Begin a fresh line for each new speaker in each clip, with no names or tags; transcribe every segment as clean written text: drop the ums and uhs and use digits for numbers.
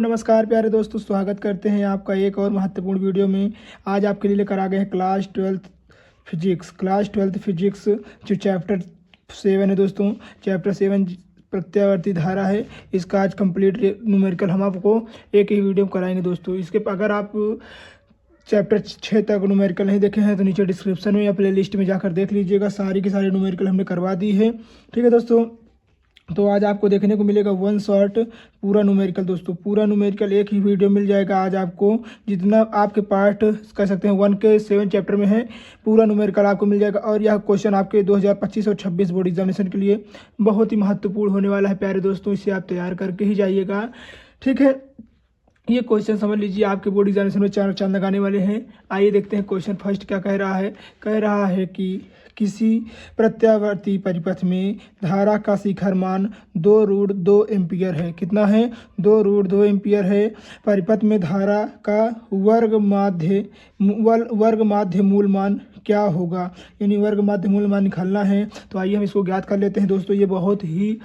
नमस्कार प्यारे दोस्तों, स्वागत करते हैं आपका एक और महत्वपूर्ण वीडियो में। आज आपके लिए लेकर आ गए हैं क्लास 12th फिजिक्स जो चैप्टर 7 है दोस्तों। चैप्टर 7 प्रत्यावर्ती धारा है। इसका आज कंप्लीट न्यूमेरिकल हम आपको एक ही वीडियो में कराएंगे दोस्तों। इसके अगर आप चैप्टर 6 तक न्यूमेरिकल नहीं देखे हैं तो नीचे डिस्क्रिप्शन में या प्ले लिस्ट में जाकर देख लीजिएगा। सारी की सारी न्यूमेरिकल हमने करवा दी है, ठीक है दोस्तों। तो आज आपको देखने को मिलेगा वन शॉट पूरा न्यूमेरिकल दोस्तों। पूरा न्यूमेरिकल एक ही वीडियो मिल जाएगा आज आपको। जितना आपके पार्ट कह सकते हैं 1 के 7 चैप्टर में है, पूरा न्यूमेरिकल आपको मिल जाएगा। और यह क्वेश्चन आपके 2025 और 26 बोर्ड एग्जामिनेशन के लिए बहुत ही महत्वपूर्ण होने वाला है प्यारे दोस्तों। इसे आप तैयार करके ही जाइएगा, ठीक है। ये क्वेश्चन समझ लीजिए आपके बोर्ड एग्जामिनेशन में 4 चांद लगाने वाले हैं। आइए देखते हैं क्वेश्चन फर्स्ट क्या कह रहा है। कह रहा है कि किसी प्रत्यावर्ती परिपथ में धारा का शिखर मान 2√2 एम्पियर है। कितना है? 2√2 एम्पियर है। परिपथ में धारा का वर्ग माध्य मूल मान क्या होगा, यानी वर्ग माध्य मूल मान निकालना है। तो आइए हम इसको ज्ञात कर लेते हैं दोस्तों। ये बहुत ही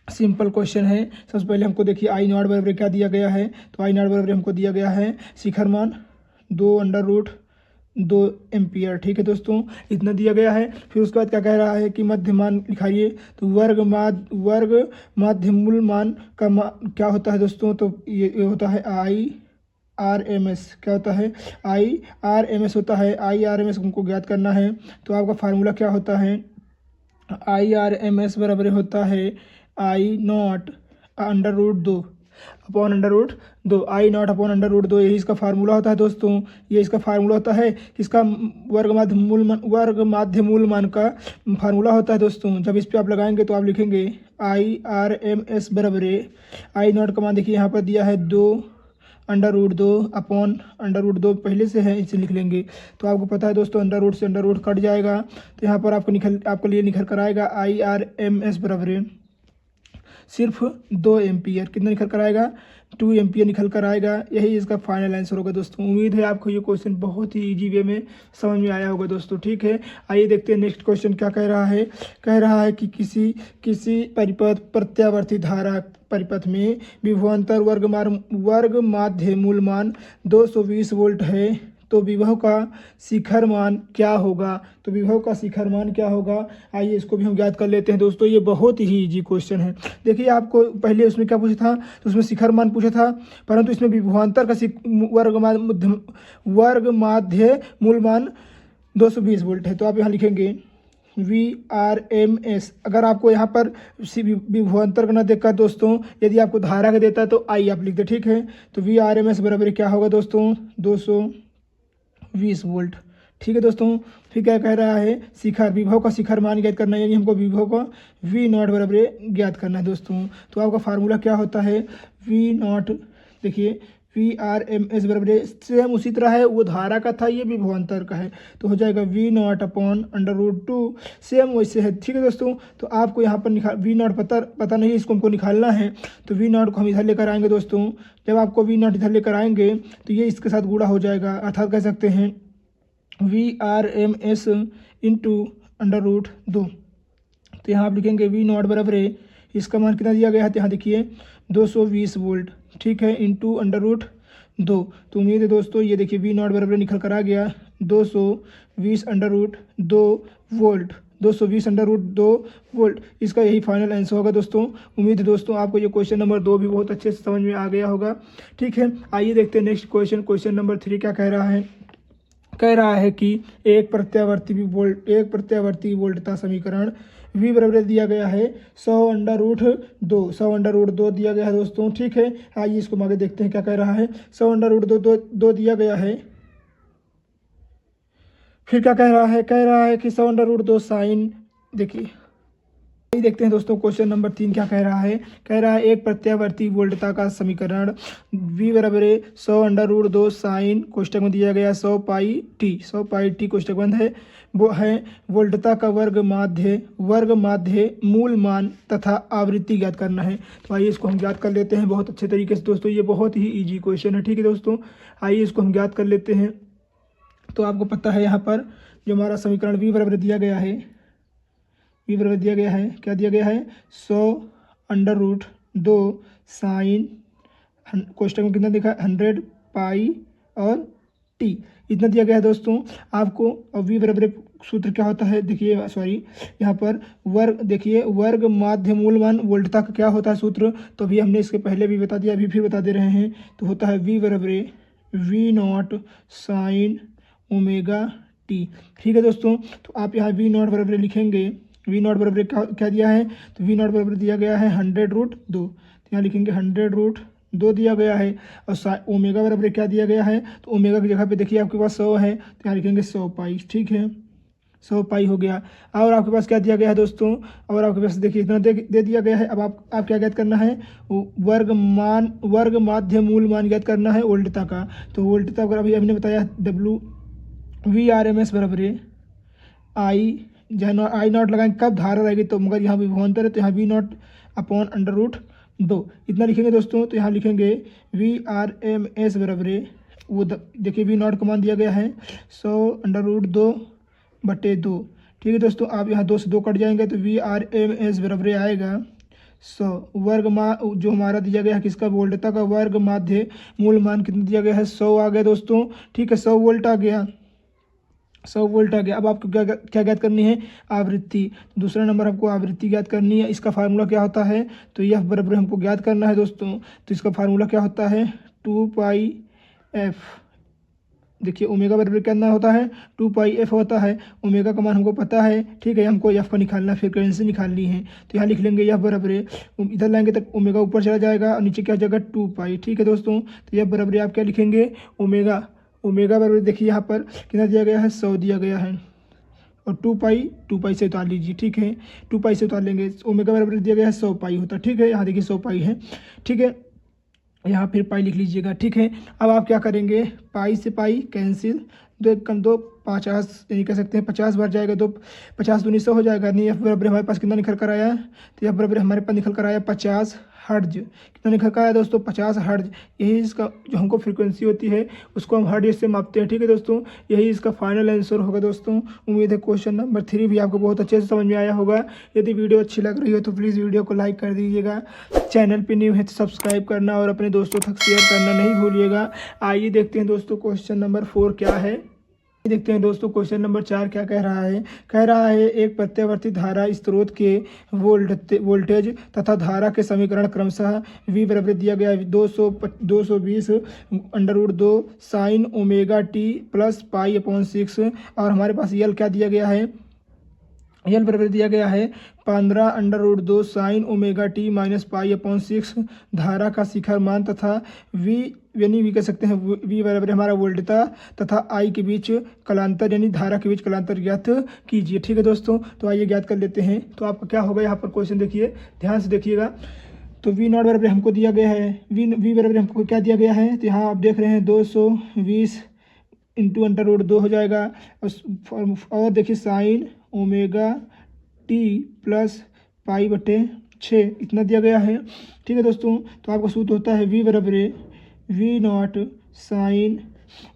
सिंपल क्वेश्चन है। सबसे पहले हमको देखिए आई नॉट बराबर क्या दिया गया है। तो आई नॉट बराबर हमको दिया गया है शिखर मान 2√2 एम्पियर, ठीक है दोस्तों, इतना दिया गया है। फिर उसके बाद क्या कह रहा है कि मध्य मान लिखाइए। तो वर्ग माध्य मूल मान का क्या होता है दोस्तों। तो ये होता है IRMS। क्या होता है? IRMS होता है। IRMS हमको ज्ञात करना है। तो आपका फार्मूला क्या होता है? IRMS बराबर होता है I0 √2 अपॉन √2। I0 अपॉन √2 यही इसका फार्मूला होता है दोस्तों। ये इसका फार्मूला होता है। इसका वर्ग माध्य मूल मान का फार्मूला होता है दोस्तों। जब इस पे आप लगाएंगे तो आप लिखेंगे IRMS बराबर I0 का मान देखिए यहाँ पर दिया है 2√2 अपॉन √2 पहले से है, इसे लिख लेंगे। तो आपको पता है दोस्तों अंडर से अंडर कट जाएगा। तो यहाँ पर आपके लिए निकल कर आएगा IRMS बराबर सिर्फ 2 एम्पियर। कितना निकल कर आएगा? 2 एम्पियर निकल कर आएगा। यही इसका फाइनल आंसर होगा दोस्तों। उम्मीद है आपको ये क्वेश्चन बहुत ही इजी वे में समझ में आया होगा दोस्तों, ठीक है। आइए देखते हैं नेक्स्ट क्वेश्चन क्या कह रहा है। कह रहा है कि किसी प्रत्यावर्ती धारा परिपथ में विभवांतर वर्ग माध्य मूल मान 220 वोल्ट है। तो विभव का शिखर मान क्या होगा? तो विभव का शिखर मान क्या होगा? आइए इसको भी हम ज्ञात कर लेते हैं दोस्तों। ये बहुत ही इजी क्वेश्चन है। देखिए आपको पहले उसमें क्या पूछा था, तो उसमें शिखर मान पूछा था, परंतु इसमें विभवांतर का वर्ग माध्य मूल मान 220 वोल्ट है। तो आप यहाँ लिखेंगे VRMS। अगर आपको यहाँ पर विभवांतर का न देखकर दोस्तों, यदि आपको धारा का देता है तो आई आप लिख दे, ठीक है। तो VRMS बराबर क्या होगा दोस्तों? 220 वोल्ट, ठीक है दोस्तों। फिर क्या कह रहा है? शिखर विभव का शिखर मान ज्ञात करना है, यानी हमको विभव का V0 बराबर ज्ञात करना है दोस्तों। तो आपका फार्मूला क्या होता है? V0 देखिए VRMS बराबर सेम उसी तरह है, वो धारा का था, ये विभवांतर का है। तो हो जाएगा V0 अपॉन √2, सेम वैसे है, ठीक है दोस्तों। तो आपको यहाँ पर V0 पता नहीं, इसको हमको निकालना है। तो V0 को हम इधर लेकर आएंगे दोस्तों। जब आपको V0 इधर लेकर आएंगे तो ये इसके साथ गुणा हो जाएगा, अर्थात कह सकते हैं VRMS इंटू √2। तो यहाँ आप लिखेंगे V0 बराबर इसका मान कितना दिया गया है? तो यहाँ देखिए 220 वोल्ट, ठीक है, इंटू √2। तो उम्मीद है दोस्तों ये देखिए V0 बराबर निकल कर आ गया 220 √2 वोल्ट। 220 √2 वोल्ट इसका यही फाइनल आंसर होगा दोस्तों। उम्मीद है दोस्तों आपको ये क्वेश्चन नंबर 2 भी बहुत अच्छे से समझ में आ गया होगा, ठीक है। आइए देखते हैं नेक्स्ट क्वेश्चन। क्वेश्चन नंबर 3 क्या कह रहा है। कह रहा है कि एक प्रत्यावर्ती वोल्टता समीकरण V बराबर दिया गया है 100 √2 दिया गया है दोस्तों, ठीक है। आइए इसको आगे देखते हैं क्या कह रहा है। 100 √2 दिया गया है। फिर क्या कह रहा है? कह रहा है कि 100 √2 साइन, देखिए देखते हैं दोस्तों क्वेश्चन नंबर 3 क्या कह रहा है। कह रहा है एक प्रत्यावर्ती वोल्टता का समीकरण V बराबर 100 √2 साइन कोष्टक में दिया गया 100 पाई टी कोष्टक बंद है। वो है वोल्टता का वर्ग माध्य मूल मान तथा आवृत्ति ज्ञात करना है। तो आइए इसको हम ज्ञात कर लेते हैं बहुत अच्छे तरीके से दोस्तों। ये बहुत ही इजी क्वेश्चन है, ठीक है दोस्तों। आइए इसको हम ज्ञात कर लेते हैं। तो आपको पता है यहाँ पर जो हमारा समीकरण V बराबर दिया गया है, V बराबर दिया गया है, क्या दिया गया है? 100 √2 साइन कोष्टक में कितना दिखा 100 पाई और टी इतना दिया गया है दोस्तों आपको। और v बराबर सूत्र क्या होता है देखिए, सॉरी यहाँ पर वर्ग देखिए, वर्ग माध्य मूलमान वोल्टता का क्या होता है सूत्र, तो अभी हमने इसके पहले भी बता दिया, अभी फिर बता दे रहे हैं। तो होता है v बराबर V naught sine omega T. ठीक है दोस्तों, तो आप यहाँ वी नॉट बराबर लिखेंगे, वी नॉट बराबर क्या दिया है, तो वी नॉट बराबर दिया गया है 100√2, तो यहाँ लिखेंगे 100√2 दिया गया है। और ओमेगा बराबर क्या दिया गया है, तो ओमेगा की जगह पे देखिए आपके पास 100 है, तो यहाँ लिखेंगे 100 पाई। ठीक है, 100 पाई हो गया। और आपके पास क्या दिया गया है दोस्तों, और आपके पास देखिए इतना दे दिया गया है। अब आप क्या ज्ञात करना है, वर्ग माध्य मूल मान ज्ञात करना है वोल्टता का। तो वोल्टता अगर अभी हमने बताया WVRMS बराबर आई नॉट लगाएंगे कब धारा रहेगी, तो मगर यहाँ विभवांतर है, तो यहाँ V0/√2 इतना लिखेंगे दोस्तों। तो यहाँ लिखेंगे VRMS बराबर वो देखिए V0 का मान दिया गया है 100√2/2। ठीक है दोस्तों, आप यहाँ 2 से 2 कट जाएंगे, तो VRMS बराबर आएगा 100 जो हमारा दिया गया है किसका, वोल्टता का वर्ग माध्य मूल मान कितना दिया गया है 100 आ गया दोस्तों। ठीक है, 100 वोल्ट आ गया, 100 वोल्ट आ गया। अब आपको क्या ज्ञात करनी है, आवृत्ति। दूसरा नंबर हमको आवृत्ति ज्ञात करनी है। इसका फार्मूला क्या होता है, तो यह बराबर हमको ज्ञात करना है दोस्तों। तो इसका फार्मूला क्या होता है 2πf। देखिए ओमेगा बराबर कितना होता है 2πf होता है। ओमेगा का मान हमको पता है, ठीक है, हमको एफ का निकालना फ्रीक्वेंसी निकालनी है। तो यहाँ लिख लेंगे एफ बराबर, इधर लाएंगे तक ओमेगा ऊपर चला जाएगा और नीचे क्या हो जाएगा 2π। ठीक है दोस्तों, तो एफ बराबर आप क्या लिखेंगे ओमेगा बराबर देखिए यहाँ पर कितना दिया गया है 100 दिया गया है, और 2π से उतार लीजिए। ठीक है, 2π से उतार लेंगे, ओमेगा बराबर दिया गया है 100 पाई होता है। ठीक है, यहाँ देखिए 100 पाई है। ठीक है, यहाँ फिर पाई लिख लीजिएगा। ठीक है, अब आप क्या करेंगे, पाई से पाई कैंसिल, 2 × 2 50 यानी कह सकते हैं 50 बार जाएगा, 2 50 दूनी 100 हो जाएगा। नहीं एफ बराबर हमारे पास कितना निकल कर आया, तो एफ बराबर हमारे पास निकल कर आया 50 हर्ट्ज। कितना निकल कर आया दोस्तों 50 हर्ट्ज। यही इसका जो हमको फ्रीक्वेंसी होती है उसको हम हर्ट्ज से मापते हैं। ठीक है दोस्तों, यही इसका फाइनल आंसर होगा दोस्तों। उम्मीद है क्वेश्चन नंबर 3 भी आपको बहुत अच्छे से समझ में आया होगा। यदि वीडियो अच्छी लग रही हो तो प्लीज़ वीडियो को लाइक कर दीजिएगा, चैनल पर न्यू है तो सब्सक्राइब करना और अपने दोस्तों तक शेयर करना नहीं भूलिएगा। आइए देखते हैं दोस्तों क्वेश्चन नंबर 4 क्या है। देखते हैं दोस्तों क्वेश्चन नंबर 4 क्या कह रहा है। कह रहा है एक प्रत्यावर्ती धारा स्रोत के वोल्टेज तथा धारा के समीकरण क्रमशः V बराबर दिया गया है 220√2 साइन ओमेगा टी प्लस π/6, और हमारे पास यल क्या दिया गया है, यल बराबर दिया गया है 15√2 साइन ओमेगा टी माइनस π/6 धारा का शिखर मान तथा V यानी वी कह सकते हैं V बराबर हमारा वोल्टता तथा I के बीच कलांतर यानी धारा के बीच कलांतर ज्ञात कीजिए। ठीक है दोस्तों, तो आइए ज्ञात कर लेते हैं। तो आपका क्या होगा, यहाँ पर क्वेश्चन देखिए, ध्यान से देखिएगा। तो V0 बराबर हमको दिया गया है, V बराबर हमको क्या दिया गया है, तो यहाँ आप देख रहे हैं 220 × √2 हो जाएगा। और देखिए साइन ओमेगा टी प्लस π/6 इतना दिया गया है। ठीक है दोस्तों, तो आपका सूत्र होता है V बराबर V0 साइन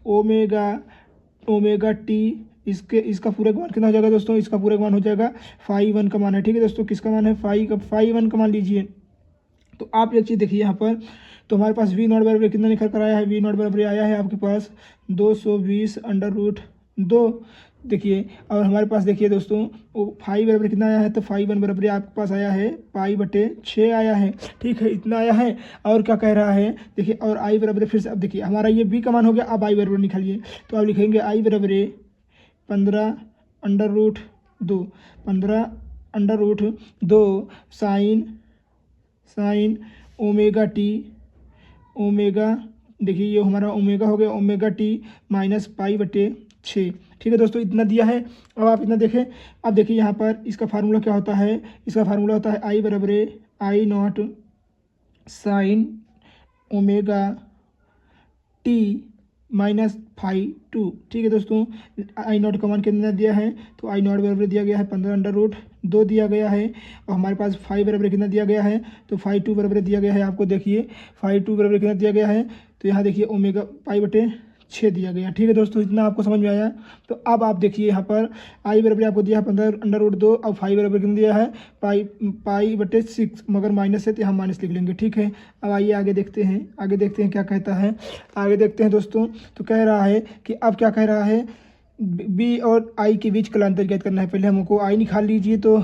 ओमेगा टी, इसका पूरा मान कितना हो जाएगा दोस्तों, इसका पूरा मान हो जाएगा φ1 का मान है। ठीक है दोस्तों, किसका मान है φ1 का मान लीजिए। तो आप एक चीज़ देखिए यहाँ पर, तो हमारे पास V0 बराबर कितना निकल कर आया है, V0 बराबर आया है आपके पास 220√2 देखिए। और हमारे पास देखिए दोस्तों फाई बराबर कितना आया है, तो φ1 बराबर आपके पास आया है π/6 आया है। ठीक है, इतना आया है। और क्या कह रहा है देखिए, और I बराबर फिर से, अब देखिए हमारा ये B का मान हो गया, अब I बराबर निकालिए। तो आप लिखेंगे I बराबर 15√2 साइन ओमेगा टी, ओमेगा देखिए ये हमारा ओमेगा हो गया ओमेगा टी माइनस π/6। ठीक है दोस्तों, इतना दिया है। अब आप इतना देखें, अब देखिए यहाँ पर इसका फार्मूला क्या होता है, इसका फार्मूला होता है I बराबर I0 sign omega T minus φ2। ठीक है दोस्तों, I0 का मान कितना दिया है, तो I0 बराबर दिया गया है 15√2 दिया गया है। और हमारे पास फाई बराबर कितना दिया गया है, तो φ2 बराबर दिया गया है। आपको देखिए φ2 बराबर कितना दिया गया है, तो यहाँ देखिए ओमेगा π/6 6 दिया गया। ठीक है दोस्तों, इतना आपको समझ में आया। तो अब आप देखिए यहाँ पर आई बराबर आपको दिया है 15√2 और फाई बराबर कितना दिया है पाई/6, मगर माइनस है तो यहाँ माइनस लिख लेंगे। ठीक है, अब आइए आगे देखते हैं क्या कहता है। आगे देखते हैं दोस्तों। तो कह रहा है कि अब क्या कह रहा है, बी और आई के बीच कालांतर ज्ञात करना है। पहले हमको आई निकाल लीजिए। तो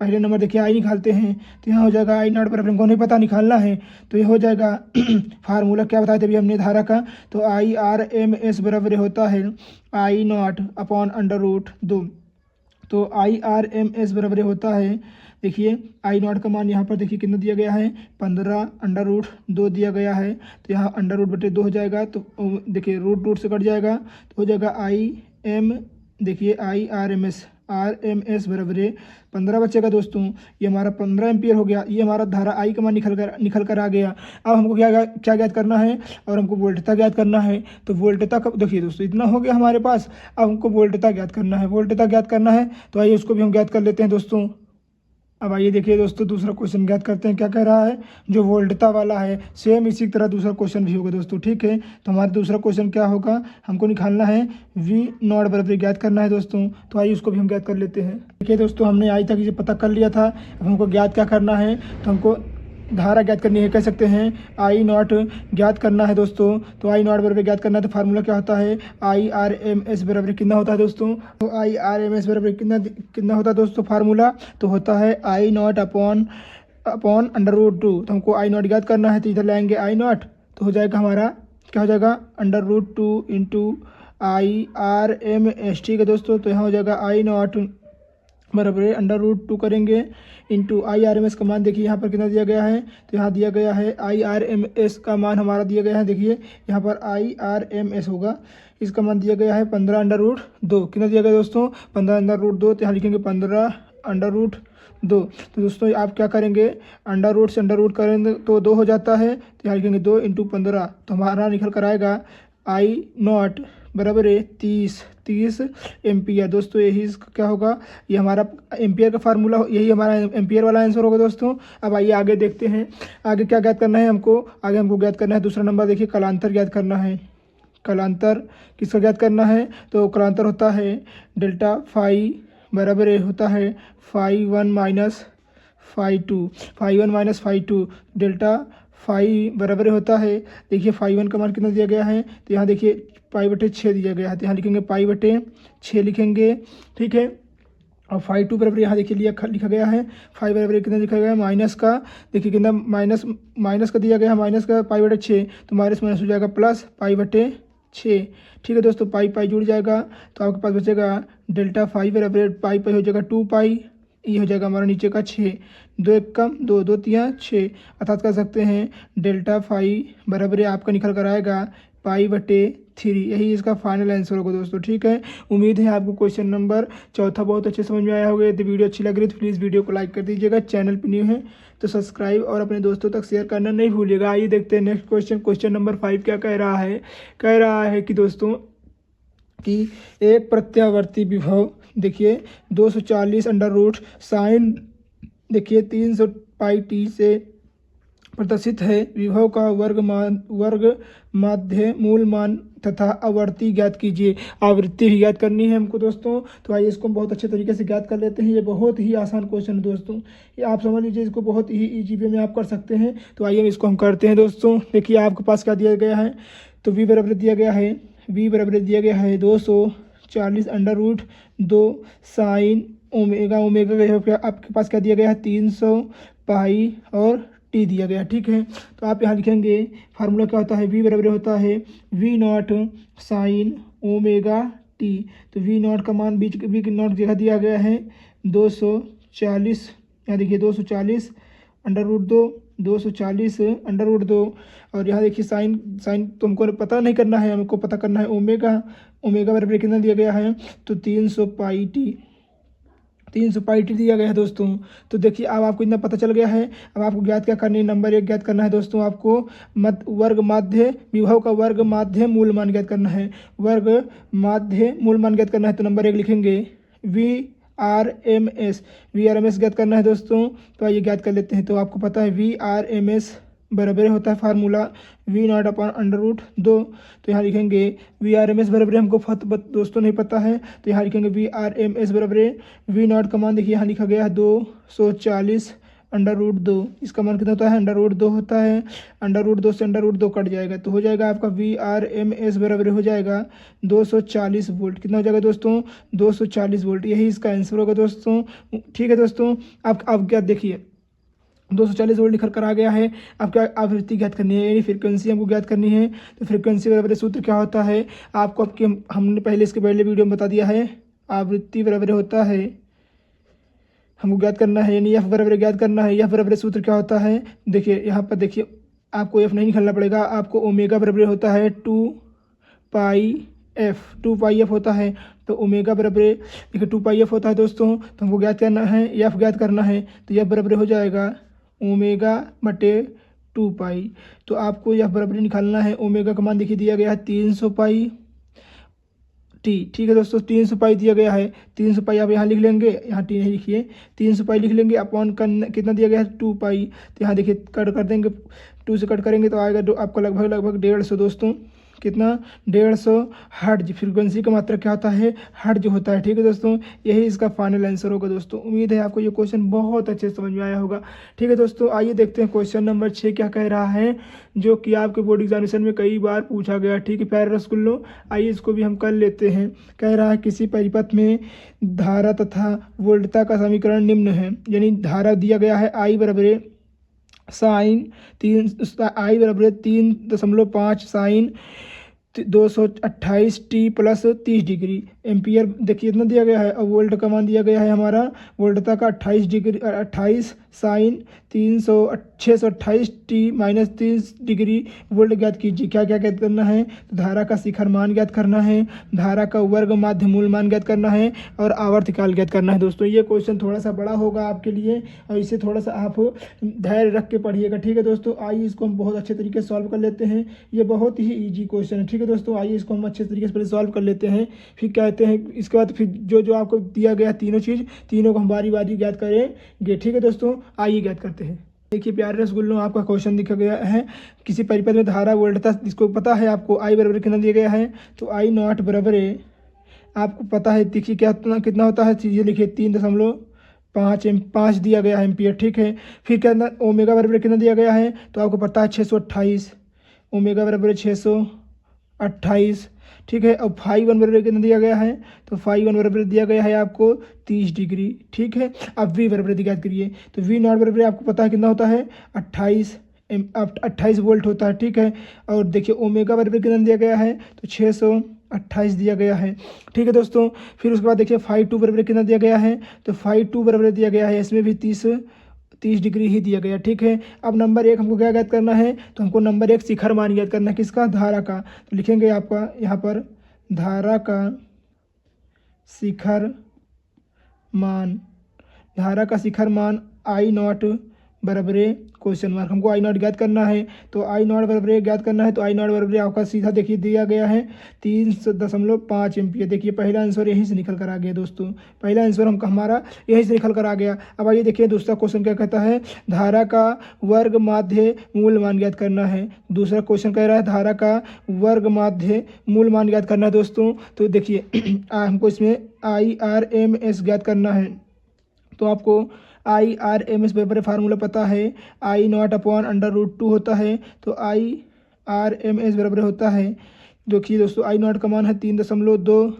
पहले नंबर देखिए आई निकालते हैं तो यहाँ हो जाएगा आई नॉट बराबर, हमको नहीं पता निकालना है तो ये हो जाएगा फार्मूला क्या बताया थे अभी हमने धारा का। तो IRMS बराबर होता है आई नॉट अपॉन √2। तो IRMS बराबर होता है, देखिए आई नॉट का मान यहाँ पर देखिए कितना दिया गया है 15√2 दिया गया है। तो यहाँ √2 हो जाएगा। तो देखिए रूट से कट जाएगा तो हो जाएगा देखिए IRMS बराबर 15 बचेगा दोस्तों। ये हमारा 15 एम्पियर हो गया। ये हमारा धारा आई का मान निकल कर आ गया। अब हमको क्या ज्ञात करना है, और हमको वोल्टता ज्ञात करना है। तो वोल्टता का देखिए दोस्तों इतना हो गया हमारे पास। अब हमको वोल्टता ज्ञात करना है। तो आइए उसको भी हम ज्ञात कर लेते हैं दोस्तों। अब आइए देखिए दोस्तों दूसरा क्वेश्चन ज्ञात करते हैं। क्या कह रहा है, जो वोल्टता वाला है सेम इसी तरह दूसरा क्वेश्चन भी होगा दोस्तों। ठीक है, तो हमारा दूसरा क्वेश्चन क्या होगा, हमको निकालना है V नॉट बराबर ज्ञात करना है दोस्तों। तो आइए उसको भी हम ज्ञात कर लेते हैं। देखिए दोस्तों हमने आज तक ये पता कर लिया था। अब हमको ज्ञात क्या करना है, तो हमको धारा ज्ञात करनी है, कह सकते हैं आई नॉट ज्ञात करना है दोस्तों। तो आई नॉट बराबर ज्ञात करना है तो फार्मूला क्या होता है IRMS बराबर कितना होता है दोस्तों। तो IRMS बराबर कितना होता है दोस्तों फार्मूला, तो होता है आई नॉट अपॉन √2। तो हमको आई नॉट ज्ञात करना है तो इधर लाएंगे आई नॉट, तो हो जाएगा हमारा क्या हो जाएगा √2 इंटू IRMS। ठीक है दोस्तों, तो यहाँ हो जाएगा आई नॉट बराबर √2 करेंगे इंटू IRMS का मान देखिए यहाँ पर कितना दिया गया है। तो यहाँ दिया गया है IRMS का मान हमारा दिया गया है, देखिए यहाँ पर IRMS होगा, इसका मान दिया गया है 15√2। कितना दिया गया दोस्तों 15√2। तो यहाँ लिखेंगे 15√2। तो दोस्तों आप क्या करेंगे, √2 से √2 करेंगे तो 2 हो जाता है। तो यहाँ लिखेंगे 2 × 15। तो हमारा निकल कर आएगा आई नॉट बराबर है 30 एम्पियर। दोस्तों यही इसका क्या होगा, ये हमारा एम्पियर का फार्मूला, यही हमारा एम्पियर वाला आंसर होगा दोस्तों। अब आइए आगे देखते हैं आगे क्या ज्ञात करना है हमको। आगे हमको ज्ञात करना है दूसरा नंबर, देखिए कालांतर ज्ञात करना है। कालांतर किसका ज्ञात करना है, तो कालांतर होता है डेल्टा फाई बराबर होता है φ1 माइनस φ2 डेल्टा फाई बराबर होता है, देखिए φ1 का मान कितना दिया गया है। तो यहाँ देखिए π/6 दिया गया है। तो यहाँ लिखेंगे π/6 लिखेंगे। ठीक है, और φ2 बराबर यहाँ देखिए लिखा गया है। फाई बराबर कितना लिखा गया है माइनस का, देखिए कितना माइनस का दिया गया है, माइनस का π/6। तो माइनस हो जाएगा प्लस π/6। ठीक है दोस्तों, पाई जुड़ जाएगा तो आपके पास बचेगा डेल्टा फाई बराबर पाई हो जाएगा 2π। ये हो जाएगा हमारा नीचे का 6, 2 1 कम 2 2 3 6, अर्थात कर सकते हैं डेल्टा फाई बराबर आपका निकल कर आएगा π/3। यही इसका फाइनल आंसर होगा दोस्तों। ठीक है, उम्मीद है आपको क्वेश्चन नंबर 4 बहुत अच्छे समझ में आया होगा। यदि वीडियो अच्छी लग रही है तो प्लीज़ वीडियो को लाइक कर दीजिएगा। चैनल पर न्यू है तो सब्सक्राइब और अपने दोस्तों तक शेयर करना नहीं भूलिएगा। आइए देखते हैं नेक्स्ट क्वेश्चन नंबर 5 क्या कह रहा है कि दोस्तों कि एक प्रत्यावर्ती विभव देखिए 240 √ साइन देखिए 300πt से प्रदर्शित है। विभव का वर्ग माध्य मूल मान तथा आवृत्ति ज्ञात कीजिए। आवृत्ति भी ज्ञात करनी है हमको दोस्तों। तो आइए इसको हम बहुत अच्छे तरीके से ज्ञात कर लेते हैं। ये बहुत ही आसान क्वेश्चन है दोस्तों, ये आप समझ लीजिए, इसको बहुत ही ईजी वे में आप कर सकते हैं। तो आइए इसको हम करते हैं दोस्तों। देखिए आपके पास क्या दिया गया है, तो V बराबर दिया गया है 240 √2 साइन ओमेगा का आपके पास क्या दिया गया है 300π और t दिया गया। ठीक है, तो आप यहाँ लिखेंगे फार्मूला क्या होता है, V बराबर होता है V not sine omega t। तो V नॉट का मान V नॉट जगह दिया गया है 240, यहाँ देखिए 240 √2 और यहाँ देखिए साइन तो हमको पता नहीं करना है, हमको पता करना है ओमेगा बराबर कितना दिया गया है, तो 300πt दिया गया है दोस्तों। तो देखिए अब आपको इतना पता चल गया है। अब आपको ज्ञात क्या करनी है, नंबर 1 ज्ञात करना है दोस्तों। आपको वर्ग माध्य विभव का वर्ग माध्य मूल मान ज्ञात करना है। वर्ग माध्य मूल मान ज्ञात करना है तो नंबर 1 लिखेंगे VRMS ज्ञात करना है दोस्तों। तो आइए ज्ञात कर लेते हैं। तो आपको पता है VRMS बराबर होता है formula V naught upon under root 2। तो यहाँ लिखेंगे वी आर एम एस बराबर हमको दोस्तों नहीं पता है, तो यहाँ लिखेंगे वी आर एम एस बराबर वी नॉट का मान देखिए यहाँ लिखा गया है 240 अंडर रूट 2। इसका मान कितना होता है, अंडर रूट 2 होता है। अंडर रूट 2 से अंडर रूट 2 कट जाएगा तो हो जाएगा आपका वी आर एम एस बराबर हो जाएगा 240 वोल्ट। कितना हो जाएगा दोस्तों, 240 वोल्ट। यही इसका आंसर होगा दोस्तों। ठीक है दोस्तों, आप क्या देखिए 240 वोल्ट लिखकर आ गया है। अब क्या आवृत्ति ज्ञात करनी है, यानी फ्रीक्वेंसी हमको ज्ञात करनी है। तो फ्रीक्वेंसी बराबर सूत्र क्या होता है आपको हमने पहले इसके पहले वीडियो में बता दिया है। आवृत्ति बराबर होता है, हमको ज्ञात करना है, यानी एफ बराबर ज्ञात करना है। एफ बराबर सूत्र क्या होता है, देखिए यहाँ पर देखिए आपको एफ नहीं निकालना पड़ेगा, आपको ओमेगा बराबर होता है 2 पाई एफ होता है। तो ओमेगा बराबर देखिए 2 पाई एफ होता है दोस्तों। तो हमको ज्ञात करना है, एफ ज्ञात करना है, तो एफ बराबर हो जाएगा ओमेगा बटे 2 पाई। तो आपको एफ बराबर निकालना है। ओमेगा का मान देखिए दिया गया है 300 पाई टी। ठीक है दोस्तों, 300 पाई दिया गया है। 300 पाई आप यहाँ लिख लेंगे, यहाँ टी नहीं लिखिए, 300 पाई लिख लेंगे। अपॉन कितना दिया गया है 2 पाई। तो यहाँ देखिए कट कर देंगे, 2 से कट करेंगे तो आएगा आपका लगभग 150 दोस्तों। कितना, 150 हर्ट्ज। फ्रीक्वेंसी का मात्रा क्या होता है, हर्ट्ज होता है। ठीक है दोस्तों, यही इसका फाइनल आंसर होगा दोस्तों। उम्मीद है आपको ये क्वेश्चन बहुत अच्छे से समझ में आया होगा। ठीक है दोस्तों, आइए देखते हैं क्वेश्चन नंबर 6 क्या कह रहा है, जो कि आपके बोर्ड एग्जामिनेशन में कई बार पूछा गया। ठीक है प्यारे रसगुल्लो, आइए इसको भी हम कर लेते हैं। कह रहा है किसी परिपथ में धारा तथा वोल्टता का समीकरण निम्न है। यानी धारा दिया गया है आई बराबर sine 3.5 sine 228 T plus 30 degree ampere देखिए इतना दिया गया है। और वोल्ट का मान दिया गया है हमारा वोल्टता का 28 sine 628 T minus 30 degree volt ज्ञात कीजिए। क्या क्या ज्ञात करना है, तो धारा का शिखर मान ज्ञात करना है, धारा का वर्ग माध्य मूल मान ज्ञात करना है, और आवर्तकाल ज्ञात करना है। दोस्तों ये क्वेश्चन थोड़ा सा बड़ा होगा आपके लिए, और इसे थोड़ा सा आप धैर्य रख के पढ़िएगा। ठीक है दोस्तों, आइए इसको हम बहुत अच्छे तरीके से सॉल्व कर लेते हैं। ये बहुत ही ईजी क्वेश्चन है। ठीक है दोस्तों, आइए इसको हम अच्छे तरीके से पहले सॉल्व कर लेते हैं, फिर कहते हैं इसके बाद फिर जो आपको दिया गया तीनों को हम बारी बारी ज्ञात करेंगे। ठीक है दोस्तों, आइए ज्ञात करते हैं। देखिए प्यारे रसगुल्लों, आपका क्वेश्चन दिखा गया है किसी परिपथ में धारा वोल्टता, जिसको पता है आपको आई बराबर कितना दिया गया है, तो आई नॉट बराबर आपको पता है। देखिए कितना होता है, चीज़ें लिखिए 3.5 दिया गया है एम्पियर। ठीक है, फिर क्या ओमेगा बराबर कितना दिया गया है, तो आपको पता है 628, ओमेगा बराबर 628। ठीक है, और फाई 1 बराबर कितना दिया गया है, तो फाई 1 बराबर दिया गया है आपको 30 डिग्री। ठीक है, अब वी बराबर ज्ञात करिए, तो वी नॉट बराबर आपको पता है कितना होता है 28 वोल्ट होता है। ठीक है, और देखिए ओमेगा बराबर कितना दिया गया है, तो 628 दिया गया है। ठीक है दोस्तों, फिर उसके बाद देखिए फाई 2 बराबर कितना दिया गया है, तो फाई 2 बराबर दिया गया है, इसमें भी 30 डिग्री ही दिया गया। ठीक है, अब नंबर 1 हमको क्या ज्ञात करना है, तो हमको नंबर 1 शिखर मान ज्ञात करना है। किसका, धारा का। तो लिखेंगे आपका यहाँ पर धारा का शिखर मान, धारा का शिखर मान आई नॉट बराबर क्वेश्चन मार्क। हमको आई नॉट ज्ञात करना है, तो आई नॉट बराबर ज्ञात करना है, तो आई नॉट बराबर आपका सीधा देखिए दिया गया है 3.5 एम्पियर। देखिए पहला आंसर यहीं से निकल कर आ गया दोस्तों, पहला आंसर हमारा यहीं से निकल कर आ गया। अब आइए देखिए दूसरा क्वेश्चन क्या कहता है, धारा का वर्ग माध्य मूल मान ज्ञात करना है। दूसरा क्वेश्चन कह रहा है धारा का वर्ग माध्य मूल मान ज्ञात करना है दोस्तों। तो देखिए हमको इसमें IRMS ज्ञात करना है, तो आपको IRMS बराबर फार्मूला पता है, आई नॉट अपॉन अंडर रूट 2 होता है। तो IRMS बराबर होता है, देखिए दोस्तों आई नॉट का मान है 3.2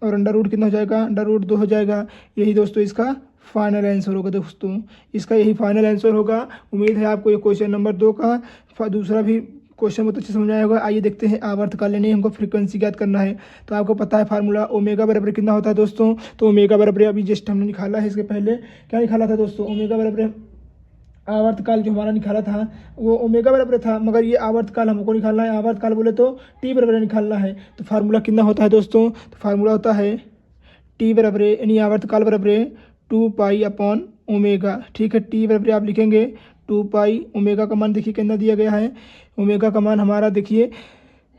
और अंडर रूट कितना हो जाएगा, अंडर रूट 2 हो जाएगा। यही दोस्तों इसका फाइनल आंसर होगा दोस्तों, इसका यही फाइनल आंसर होगा। उम्मीद है आपको ये क्वेश्चन नंबर 2 का दूसरा भी क्वेश्चन बहुत अच्छे समझ आया होगा। आइए देखते हैं आवर्तकाल, यानी हमको फ्रीक्वेंसी ज्ञात करना है। तो आपको पता है फार्मूला ओमेगा बराबर कितना होता है दोस्तों, तो ओमेगा बराबर अभी जस्ट हमने निकाला है। इसके पहले क्या निकाला था दोस्तों, ओमेगा बराबर आवर्तकाल जो हमारा निकाला था वो ओमेगा बराबर था, मगर ये आवर्तकाल हमको निकालना है। आवर्तकाल बोले तो टी बराबर निकालना है। तो फार्मूला कितना होता है दोस्तों, तो फार्मूला होता है टी बराबर यानी आवर्तकाल बराबर 2 पाई अपॉन ओमेगा। ठीक है, टी बराबर आप लिखेंगे 2 पाई, ओमेगा का मान देखिए कितना दिया गया है, ओमेगा का मान हमारा देखिए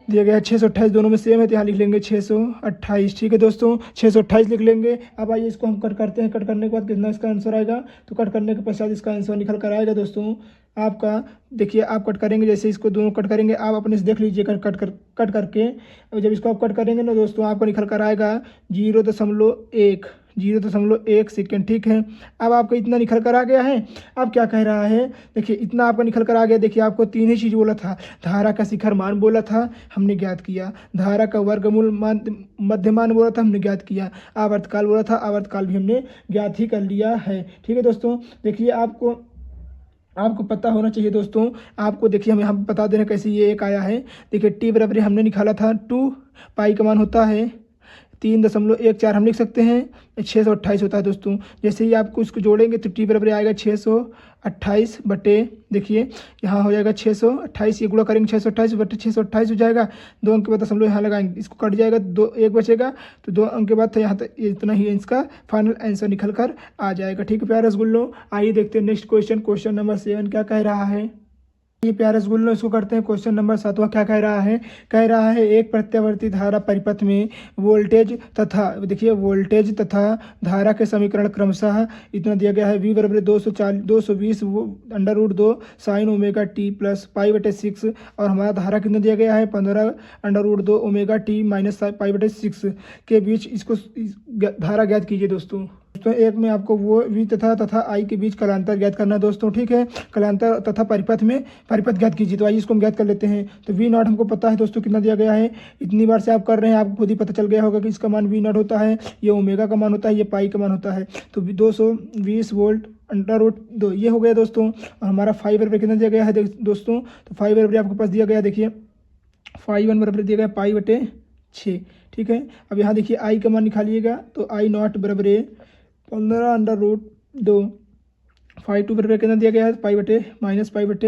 दिया गया है 628, दोनों में सेम है तो यहाँ लिख लेंगे 628। ठीक है दोस्तों, 628 लिख लेंगे। अब आइए इसको हम कट करते हैं, कट करने के बाद कितना इसका आंसर आएगा, तो कट करने के पश्चात इसका आंसर निकल कर आएगा दोस्तों आपका देखिए आप कट करेंगे, जैसे इसको दोनों कट करेंगे आप अपने से देख लीजिए कट करके। और जब इसको आप कट करेंगे ना दोस्तों, आपको निकल कर आएगा 0.1 सेकेंड, ठीक है। अब आपका इतना निकल कर आ गया है। अब क्या कह रहा है, देखिए इतना आपका निकल कर आ गया। देखिए आपको तीन ही चीज़ बोला था, धारा का शिखर मान बोला था, हमने ज्ञात किया। धारा का वर्गमूल मान मध्यमान बोला था, हमने ज्ञात किया। आवर्तकाल बोला था, आवर्तकाल भी हमने ज्ञात ही कर लिया है, ठीक है दोस्तों। देखिए आपको पता होना चाहिए दोस्तों। आपको देखिए हम यहाँ पे बता दे रहे हैं कैसे ये एक आया है। देखिए टी बराबर हमने निकाला था 2 पाई का मान होता है 3.14, हम लिख सकते हैं 628 होता है दोस्तों। जैसे ही आपको इसको जोड़ेंगे तो टी बराबर आएगा 628 बटे, देखिए यहाँ हो जाएगा 628, ये गुणा करेंगे 628 बटे 628 हो जाएगा। 2 अंक के बाद दशमलव यहाँ लगाएंगे, इसको कट जाएगा, 1 बचेगा, तो 2 अंक के बाद तो यहाँ तक इतना ही इसका फाइनल आंसर निकल कर आ जाएगा, ठीक है प्यारे रसगुल्लो। आइए देखते हैं नेक्स्ट क्वेश्चन नंबर 7 क्या कह रहा है। ये प्यारे रसगुल्लो, इसको करते हैं क्वेश्चन नंबर 7वां। क्या कह रहा है एक प्रत्यावर्ती धारा परिपथ में वोल्टेज तथा धारा के समीकरण क्रमशः इतना दिया गया है। v बराबर 220 √2 sign omega T plus pi बटे 6, और हमारा धारा कितना दिया गया है 15 √2 ओमेगा टी माइनस पाई बटे 6 के बीच इसको धारा ज्ञात कीजिए दोस्तों। एक में आपको वो v तथा आई के बीच कलांतर ज्ञात करना है दोस्तों, ठीक है। कलांतर तथा परिपथ ज्ञात कीजिए। तो आइए इसको हम ज्ञात कर लेते हैं। तो v0 हमको पता है दोस्तों कितना दिया गया है। इतनी बार से आप कर रहे हैं, आपको खुद ही पता चल गया होगा कि इसका मान v0 होता है, ये ओमेगा का मान होता है, ये पाई का मान होता है। तो 220 वोल्ट √2 ये हो गया दोस्तों। और हमारा फाई बराबर कितना दिया गया है दोस्तों, तो फाई बराबर आपके पास दिया गया, देखिए फाई 1 बराबर दिया गया पाई बटे 6, ठीक है। अब यहाँ देखिए आई का मान निकालिएगा, तो I0 बराबर 15 √2, फाई 2 बराबर कितना दिया गया है पाई बटे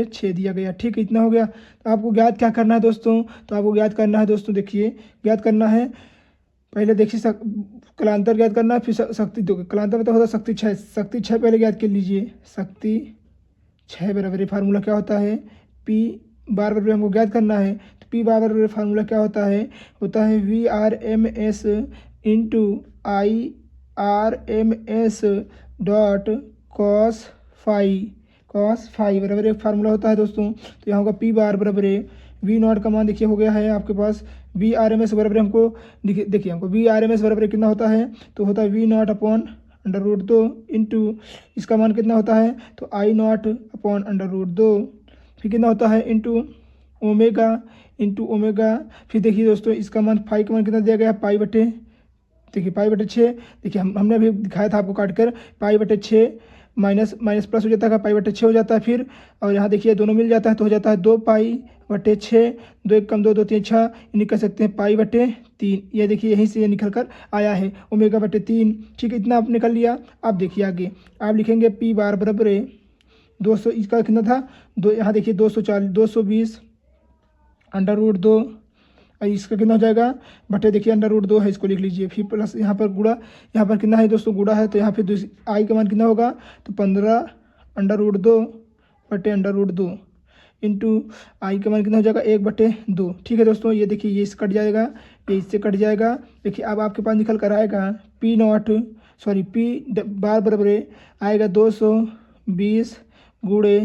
6 दिया गया, ठीक है। इतना हो गया। तो आपको ज्ञात क्या करना है दोस्तों, तो आपको ज्ञात करना है दोस्तों, देखिए ज्ञात करना है, पहले देखिए कलांतर ज्ञात करना है, फिर शक्ति। तो कलांतर मतलब होता है शक्ति 6 पहले ज्ञात कर लीजिए। शक्ति 6 बराबर फार्मूला क्या होता है, पी बार बराबर हमको ज्ञात करना है। तो पी बार बराबर फार्मूला क्या होता है VRMS into IRMS dot cos phi बराबर एक फार्मूला होता है दोस्तों। तो यहाँ होगा पी बार बराबर V0 का मान देखिए हो गया है आपके पास। VRMS बराबर हमको देखिए हमको VRMS बराबर कितना होता है, तो होता है V0 अपॉन √2 इंटू इसका मान कितना होता है, तो I0 अपॉन √2, फिर कितना होता है इंटू ओमेगा। फिर देखिए दोस्तों इसका मान फाई का मान कितना दिया गया है पाई बटे 6। देखिए हमने अभी दिखाया था आपको काट कर, पाई बटे 6 माइनस प्लस हो जाता है, पाई बटे 6 हो जाता है फिर। और यहाँ देखिए दोनों मिल जाता है तो हो जाता है 2 पाई बटे 6, 2 1 कम 2 2 3 6, निकल सकते हैं पाई बटे 3। ये देखिए यहीं से ये निकल कर आया है ओमेगा बटे 3, ठीक है। इतना आप निकल लिया। अब देखिए आगे आप लिखेंगे पी बार बराबर 200, इसका कितना था यहाँ देखिए 220 √2, और इसका कितना हो जाएगा बटे देखिए √2 है, इसको लिख लीजिए। फिर प्लस यहाँ पर गुणा, यहाँ पर कितना है दोस्तों गुणा है, तो यहाँ फिर आई का मान कितना होगा, तो 15 √2 बटे √2 इंटू आई का मान कितना हो जाएगा 1/2, ठीक है दोस्तों। ये देखिए ये इससे कट जाएगा, ये इससे कट जाएगा। देखिए अब आपके पास निकल कर आएगा पी बार बराबर आएगा 220 गुणे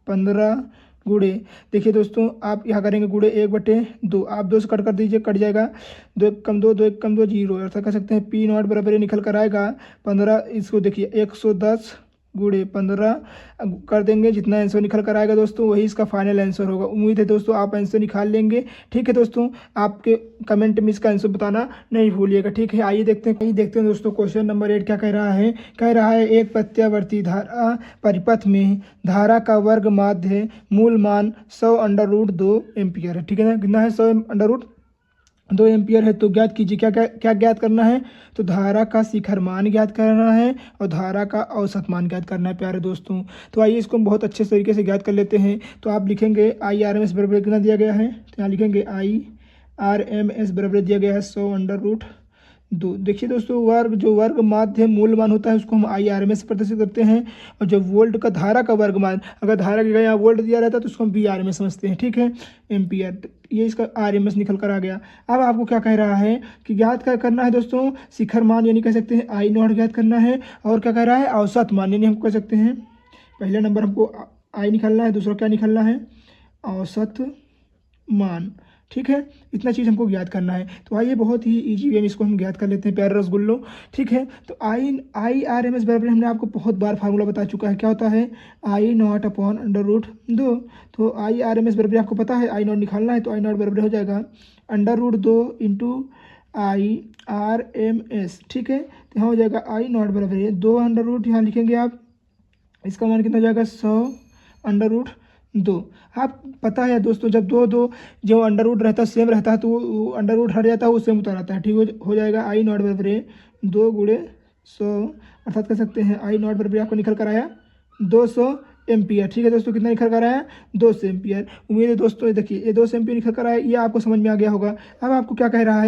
15 गुणे, देखिए दोस्तों आप यहाँ करेंगे गुणे 1/2, आप 2 से कट कर दीजिए, कट जाएगा, 2 1 कम 2 2 1 कम 2 0, ऐसा कर सकते हैं। P0 बराबर निकल कर आएगा 15, इसको देखिए 110 गुणे 15 कर देंगे, जितना आंसर निकल कर आएगा दोस्तों वही इसका फाइनल आंसर होगा। उम्मीद है दोस्तों आप आंसर निकाल लेंगे, ठीक है दोस्तों। आपके कमेंट में इसका आंसर बताना नहीं भूलिएगा, ठीक है। आइए देखते हैं दोस्तों क्वेश्चन नंबर 8 क्या कह रहा है एक प्रत्यावर्ती धारा परिपथ में धारा का वर्ग माध्य मूल मान 100 √2 एम्पियर है, ठीक है ना। कितना है 100 √2 एम्पियर है। तो ज्ञात कीजिए क्या ज्ञात करना है, तो धारा का शिखर मान ज्ञात करना है और धारा का औसत मान ज्ञात करना है प्यारे दोस्तों। तो आइए इसको हम बहुत अच्छे तरीके से ज्ञात कर लेते हैं। तो आप लिखेंगे IRMS बराबर कितना दिया गया है, तो यहाँ लिखेंगे IRMS बराबर दिया गया है 100 √2। देखिए दोस्तों वर्ग माध्य मूल मान होता है उसको हम IRMS प्रदर्शित करते हैं, और जब वोल्ट का धारा का वर्ग मान, अगर धारा की जगह यहाँ वोल्ट दिया रहता है तो उसको हम VRMS समझते हैं, ठीक है, एम्पियर। ये इसका RMS निकल कर आ गया। अब आपको क्या कह रहा है कि ज्ञात क्या करना है दोस्तों, शिखर मान यानी कह सकते हैं I0 ज्ञात करना है, और क्या कह रहा है औसत मान यानी हम कह सकते हैं पहले नंबर हमको आई निकालना है, दूसरा क्या निकालना है, औसत मान। ठीक है, इतना चीज़ हमको ज्ञात करना है। तो आइए बहुत ही इजी वे में इसको हम ज्ञात कर लेते हैं प्यारे रसगुल्लो। ठीक है, तो आई आर एम एस बराबर हमने आपको बहुत बार फार्मूला बता चुका है, क्या होता है, आई नॉट अपॉन अंडर रूट 2। तो आई आर एम एस बराबर आपको पता है, आई नॉट निकालना है, तो आई नॉट बराबर हो जाएगा under root 2 into I R M S. ठीक है, तो यहाँ हो जाएगा आई नॉट बराबर है 2 अंडर रूट, यहाँ लिखेंगे आप, इसका मान कितना हो जाएगा 100 अंडर रूट 2। आप पता है दोस्तों, जब दो जो अंडर रूट रहता है सेम रहता है तो वो अंडर रूट हट जाता है, वो सेम उतर आता है। ठीक हो जाएगा आई नॉट बराबर 2 गुणे 100, अर्थात कह सकते हैं आई नॉट बराबर आपको निकल कर आया 200 एम्पियर। ठीक है दोस्तों, कितना निकल कर आया, 200 एम्पियर। उम्मीद है दोस्तों, ये देखिए ये 200 एम्पियर निकल कर आया, ये आपको समझ में आ गया होगा। अब आपको क्या कह रहा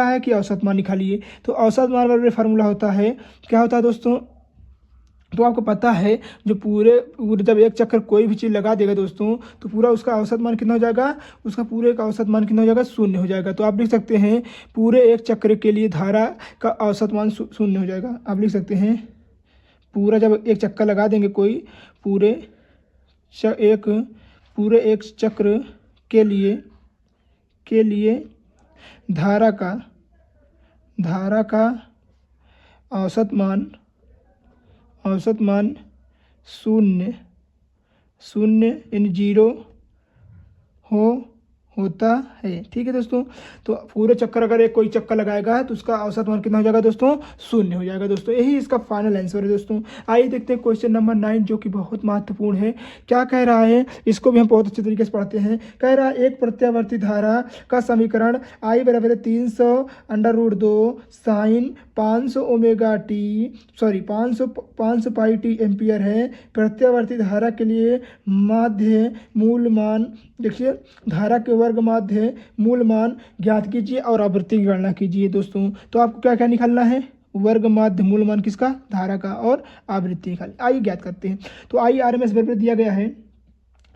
है कि औसत मान निकालिए। तो औसत मान बराबर फार्मूला होता है, क्या होता है दोस्तों, तो आपको पता है जो पूरे जब एक चक्कर कोई भी चीज़ लगा देगा दोस्तों, तो पूरा उसका औसत मान कितना हो जाएगा, उसका पूरे का औसत मान कितना हो जाएगा, 0 हो जाएगा। तो आप लिख सकते हैं पूरे एक चक्र के लिए धारा का औसत मान 0 हो जाएगा। आप लिख सकते हैं पूरा जब एक चक्कर लगा देंगे कोई, पूरे एक चक्र के लिए धारा का औसत मान 0 यानी 0 होता है। ठीक है दोस्तों, तो पूरे चक्कर अगर एक कोई चक्कर लगाएगा तो उसका औसत मान कितना हो जाएगा दोस्तों, 0 हो जाएगा। दोस्तों यही इसका फाइनल आंसर है। दोस्तों आइए देखते हैं क्वेश्चन नंबर 9, जो कि बहुत महत्वपूर्ण है। क्या कह रहा है, इसको भी हम बहुत अच्छे तरीके से पढ़ते हैं। कह रहा है एक प्रत्यावर्ती धारा का समीकरण आई बराबर 300 under root 2 sine 500 omega T 500 pi T ampere है। प्रत्यावर्ती धारा के लिए माध्य मूल मान, देखिए धारा के वर्ग माध्य मूल मान ज्ञात कीजिए और आवृत्ति की गणना कीजिए। दोस्तों तो आपको क्या क्या निकालना है, वर्ग माध्य मूल मान किसका, धारा का, और आवृत्ति निकाल। आइए ज्ञात करते हैं। तो आई आर एम एस बराबर दिया गया है,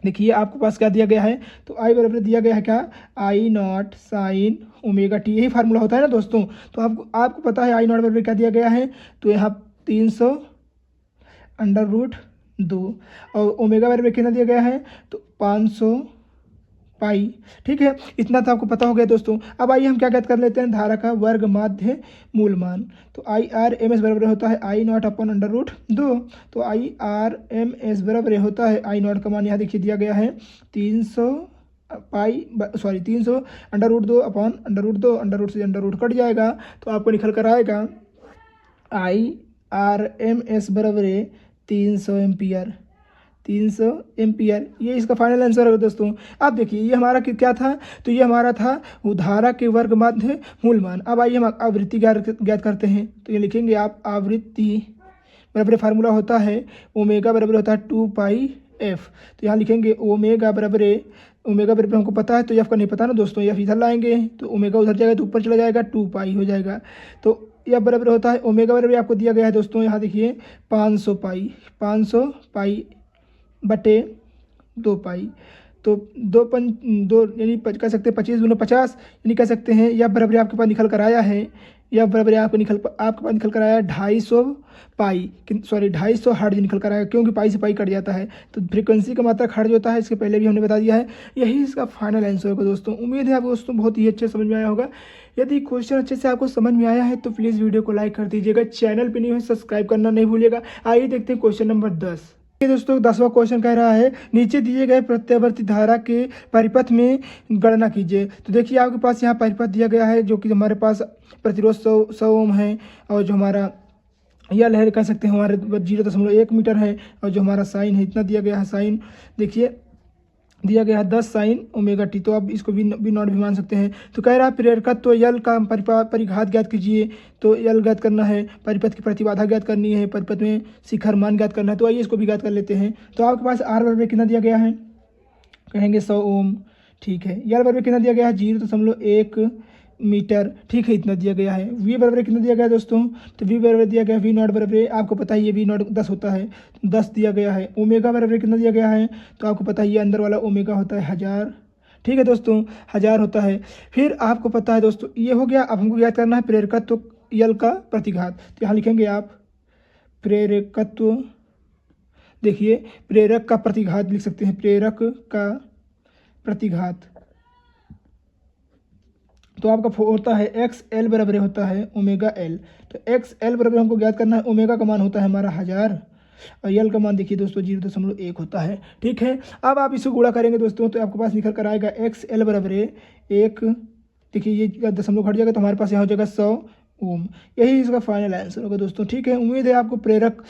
देखिए आपके पास क्या दिया गया है, तो आई बराबर दिया गया है क्या, आई नॉट साइन ओमेगा टी, यही फार्मूला होता है ना दोस्तों। तो आपको पता है आई नॉट बराबर क्या दिया गया है, तो यहाँ 300 अंडर रूट 2 और ओमेगा बराबर कितना दिया गया है, तो 500 पाई। ठीक है, इतना तो आपको पता हो गया दोस्तों। अब आइए हम क्या ज्ञात कर लेते हैं, धारा का वर्ग माध्य मूल मान। तो आई आर एम एस बराबर होता है आई नॉट अपॉन अंडर रूट 2। तो आई आर एम एस बराबर होता है, आई नॉट का मान यहाँ देखिए दिया गया है 300 under root 2 upon under root 2, under root से अंडर रूट कट जाएगा, तो आपको निकल कर आएगा आई आर एम एस बराबर 300 एम्पियर। 300 एम्पियर, ये इसका फाइनल आंसर है दोस्तों। अब देखिए ये हमारा क्या था, तो ये हमारा था धारा के वर्ग माध्य मूल मान। अब आइए हम आवृत्ति ज्ञात करते हैं। तो ये लिखेंगे आप, आवृत्ति बराबर फार्मूला होता है ओमेगा बराबर होता है 2 पाई एफ। तो यहाँ लिखेंगे ओमेगा बराबर हमको पता है, तो एफ का नहीं पता ना दोस्तों, एफ इधर लाएंगे तो ओमेगा उधर जाएगा तो ऊपर चला जाएगा, 2 पाई हो जाएगा। तो यह बराबर होता है ओमेगा बराबर आपको दिया गया है दोस्तों, यहाँ देखिए 500 पाई बटे 2 पाई। तो 2 यानी कह सकते हैं 25 गुना 50 यानी कह सकते हैं, यह बराबर आपके पास निकल कर आया है, यह बराबर आपके पास निकल कर आया 250 हर्ट्ज निकल कर आया, क्योंकि पाई से पाई कट जाता है तो फ्रीक्वेंसी का मात्रा हर्ट्ज होता है, इसके पहले भी हमने बता दिया है। यही इसका फाइनल आंसर होगा दोस्तों। उम्मीद है आपको दोस्तों बहुत ही अच्छे समझ में आया होगा। यदि क्वेश्चन अच्छे से आपको समझ में आया है तो प्लीज़ वीडियो को लाइक कर दीजिएगा, चैनल पर नहीं हो सब्सक्राइब करना नहीं भूलिएगा। आइए देखते हैं क्वेश्चन नंबर 10। दोस्तों 10वां क्वेश्चन कह रहा है नीचे दिए गए प्रत्यावर्ती धारा के परिपथ में गणना कीजिए। तो देखिए आपके पास यहाँ परिपथ दिया गया है, जो कि हमारे पास प्रतिरोध 100 ओम है, और जो हमारा यह लहर कह सकते हैं हमारे 0.1 मीटर है, और जो हमारा साइन है इतना दिया गया है, साइन देखिए दिया गया है 10 साइन ओमेगा टी। तो आप इसको भी नॉट भी मान सकते हैं। तो कह रहा है प्रेरकत्व यल का परिघात ज्ञात कीजिए। तो यल ज्ञात करना है, परिपथ की प्रतिबाधा ज्ञात करनी है, परिपथ में शिखर मान ज्ञात करना है। तो आइए इसको भी ज्ञात कर लेते हैं। तो आपके पास आर बराबर कितना दिया गया है, कहेंगे 100 ओम। ठीक है, यल बराबर कितना दिया गया है, 0.1 मीटर। ठीक है, इतना दिया गया है। वी बराबर कितना दिया गया है दोस्तों, तो वी बराबर दिया गया है वी नॉट बराबर आपको पता है ये वी नॉट 10 होता है, 10 दिया गया है। ओमेगा बराबर कितना दिया गया है, तो आपको पता है ये अंदर वाला ओमेगा होता है 1000। ठीक है दोस्तों, 1000 होता है। फिर आपको पता है दोस्तों ये हो गया। अब हमको याद करना है प्रेरकत्व यल का प्रतिघात। तो यहाँ लिखेंगे आप प्रेरकत्व देखिए प्रेरक का प्रतिघात लिख सकते हैं, प्रेरक का प्रतिघात। तो आपका होता है एक्स एल बराबर होता है ओमेगा एल। तो एक्स एल बराबर हमको ज्ञात करना है, ओमेगा का मान होता है हमारा 1000 और यल का मान देखिए दोस्तों 0.1 होता है। ठीक है, अब आप इसको गुणा करेंगे दोस्तों तो आपके पास निकल कर आएगा एक्स एल बराबर 1, देखिए ये दशमलव घट जाएगा तो हमारे पास यहाँ हो जाएगा 100 ओम। यही इसका फाइनल आंसर होगा दोस्तों। ठीक है, उम्मीद है आपको प्रेरक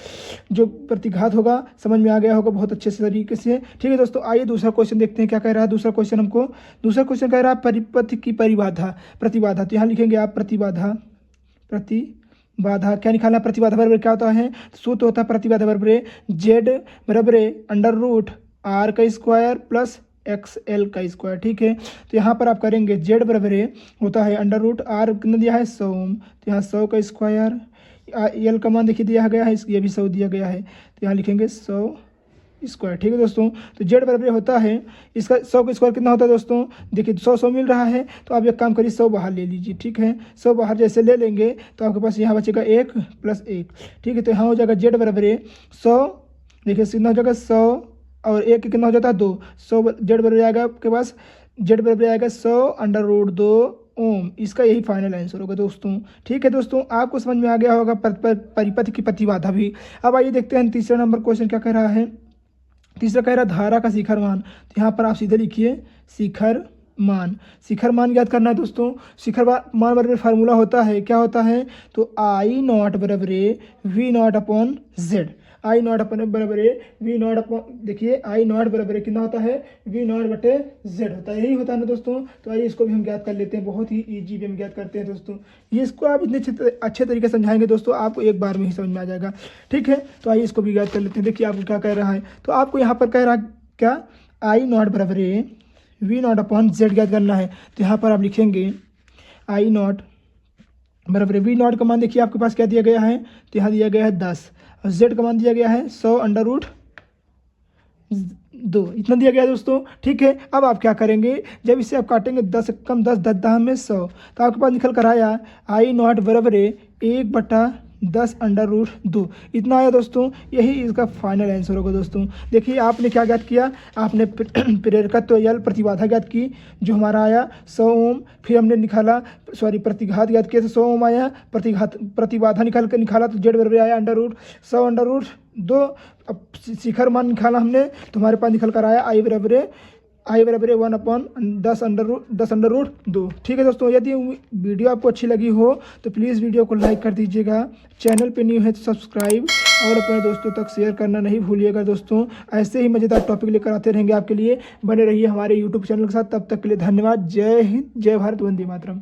जो प्रतिघात होगा समझ में आ गया होगा बहुत अच्छे से तरीके से। ठीक है दोस्तों, आइए दूसरा क्वेश्चन देखते हैं क्या कह रहा है। दूसरा क्वेश्चन कह रहा है परिपथ की प्रतिबाधा। तो यहाँ लिखेंगे आप प्रतिबाधा क्या निकालना है, प्रतिबाधा बराबर क्या होता है, सूत्र होता है प्रतिबाधा बराबर जेड बराबर √r का स्क्वायर प्लस एक्स एल का स्क्वायर। ठीक है, तो यहाँ पर आप करेंगे जेड बराबर होता है √r कितना दिया है 100 ओम, तो यहाँ 100 का स्क्वायर, एल का मान देखिए दिया गया है, ये भी 100 दिया गया है, तो यहाँ लिखेंगे 100 स्क्वायर। ठीक है दोस्तों, तो जेड बराबर होता है इसका 100 का स्क्वायर कितना होता है दोस्तों, देखिए 100 मिल रहा है तो आप एक काम करिए 100 बाहर ले लीजिए। ठीक है, 100 बाहर जैसे ले लेंगे तो आपके पास यहाँ बचेगा 1 + 1। ठीक है, तो यहाँ हो जाएगा जेड बराबर 100, देखिए कितना हो जाएगा 100 और 1 कितना हो जाता है 2, 100 जेड बराबर आएगा आपके पास, जेड बराबर आएगा 100 √2 ओम। इसका यही फाइनल आंसर होगा दोस्तों। ठीक है दोस्तों, आपको समझ में आ गया होगा परिपथ की प्रतिबाधा भी। अब आइए देखते हैं तीसरा नंबर क्वेश्चन क्या कह रहा है। तीसरा कह रहा है धारा का शिखर मान। तो यहाँ पर आप सीधे लिखिए शिखर मान याद करना है दोस्तों। शिखर मान बराबर फार्मूला होता है, क्या होता है, तो I0 बराबर V0/Z। I0 बराबर V0 देखिए I0 बराबर कितना होता है, V0/Z होता है, यही होता है ना दोस्तों। तो आइए इसको भी हम ज्ञात कर लेते हैं, बहुत ही ईजी भी हम ज्ञात करते हैं दोस्तों। ये इसको आप इतने अच्छे तरीके से समझाएंगे दोस्तों आपको एक बार में ही समझ में आ जाएगा। ठीक है, तो आइए इसको भी ज्ञात कर लेते हैं। देखिए आपको क्या कह रहा है, तो आपको यहाँ पर कह रहा है क्या, I0 बराबर V0/Z ज्ञात करना है। तो यहाँ पर आप लिखेंगे I0 बराबर V0 का मान देखिए आपके पास क्या दिया गया है, तो यहाँ दिया गया है 10 और Z का मान दिया गया है 100 √2, इतना दिया गया है दोस्तों। ठीक है, अब आप क्या करेंगे, जब इसे आप काटेंगे 10 कम 10 10 10 में 100, तो आपके पास निकल कर आया I0 बराबर 1/10 √2, इतना आया दोस्तों। यही इसका फाइनल आंसर होगा दोस्तों। देखिए आपने क्या ज्ञात किया, आपने प्रेरकत्व यल प्रतिबाधा ज्ञात की जो हमारा आया 100 ओम, फिर हमने प्रतिघात ज्ञात किया तो 100 ओम आया, प्रतिबाधा निकाला तो जेड बराबर आया √100 √2। अब शिखर मान निकाला हमने तो हमारे पास निकल कर आया I बराबर 1/10 √2। ठीक है दोस्तों, यदि वीडियो आपको अच्छी लगी हो तो प्लीज़ वीडियो को लाइक कर दीजिएगा, चैनल पे न्यू है तो सब्सक्राइब और अपने दोस्तों तक शेयर करना नहीं भूलिएगा दोस्तों। ऐसे ही मज़ेदार टॉपिक लेकर आते रहेंगे आपके लिए, बने रहिए हमारे यूट्यूब चैनल के साथ। तब तक के लिए धन्यवाद। जय हिंद, जय भारत, वंदे मातरम।